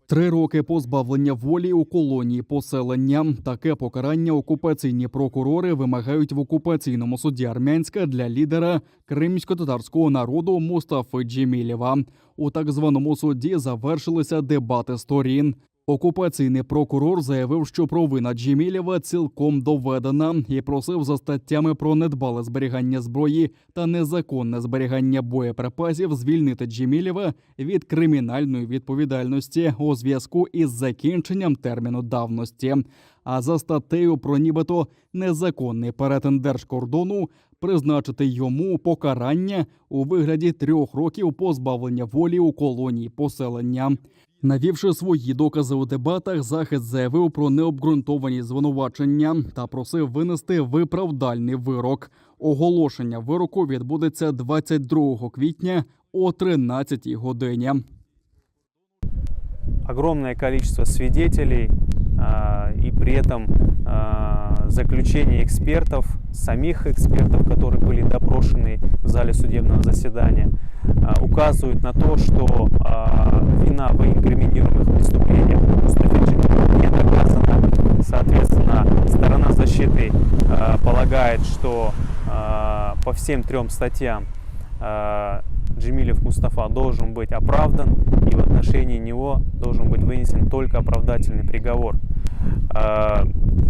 3 роки позбавлення волі у колонії поселення. Таке покарання окупаційні прокурори вимагають в окупаційному суді Армянська для лідера кримсько-татарського народу Мустафи Джемілєва. У так званому суді завершилися дебати сторін. Окупаційний прокурор заявив, що провина Джемілєва цілком доведена і просив за статтями про недбале зберігання зброї та незаконне зберігання боєприпасів звільнити Джемілєва від кримінальної відповідальності у зв'язку із закінченням терміну давності. А за статтею про нібито незаконний перетин держкордону призначити йому покарання у вигляді 3 років позбавлення волі у колонії поселення. Навівши свої докази у дебатах, захист заявив про необґрунтовані звинувачення та просив винести виправдальний вирок. Оголошення вироку відбудеться 22 квітня о 13-й годині. Огромное количество свидетелей и при этом заключение экспертов, самих экспертов, которые были допрошены в зале судебного заседания, указывают на то, что вина в инкриминируемых преступлениях Мустафы Джемилева не доказана. Соответственно, сторона защиты полагает, что по всем 3 статьям Джемилев Мустафа должен быть оправдан, и в отношении него должен быть вынесен только оправдательный приговор.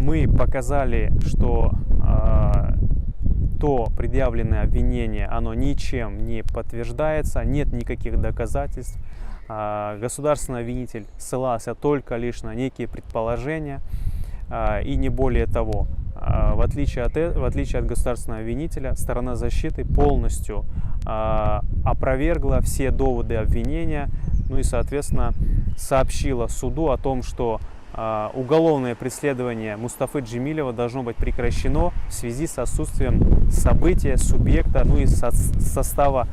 Мы показали, что то предъявленное обвинение, оно ничем не подтверждается, нет никаких доказательств. Государственный обвинитель ссылался только лишь на некие предположения и не более того. В отличие от государственного обвинителя, сторона защиты полностью опровергла все доводы обвинения, ну и, соответственно, сообщила суду о том, что уголовное преследование Мустафы Джемилева должно быть прекращено в связи с отсутствием события, субъекта, ну и состава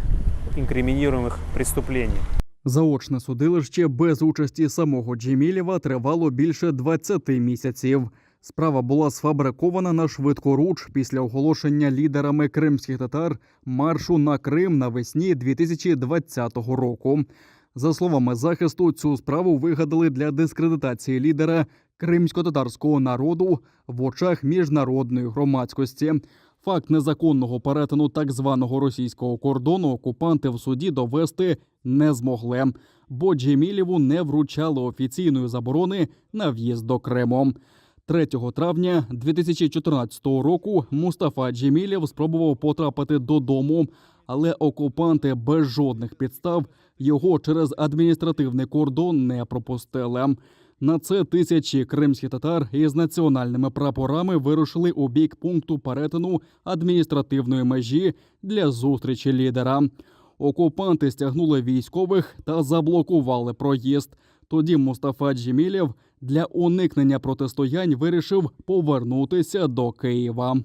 инкриминируемых преступлений. Заочне судилище без участі самого Джемілєва тривало більше 20 місяців. Справа була сфабрикована на швидкоруч після оголошення лідерами кримських татар маршу на Крим навесні 2020 року. За словами захисту, цю справу вигадали для дискредитації лідера кримсько-татарського народу в очах міжнародної громадськості. Факт незаконного перетину так званого російського кордону окупанти в суді довести не змогли, бо Джемілєву не вручали офіційної заборони на в'їзд до Криму. 3 травня 2014 року Мустафа Джемілєв спробував потрапити додому, але окупанти без жодних підстав його через адміністративний кордон не пропустили. На це тисячі кримських татар із національними прапорами вирушили у бік пункту перетину адміністративної межі для зустрічі лідера. Окупанти стягнули військових та заблокували проїзд. Тоді Мустафа Джемілєв для уникнення протистоянь вирішив повернутися до Києва.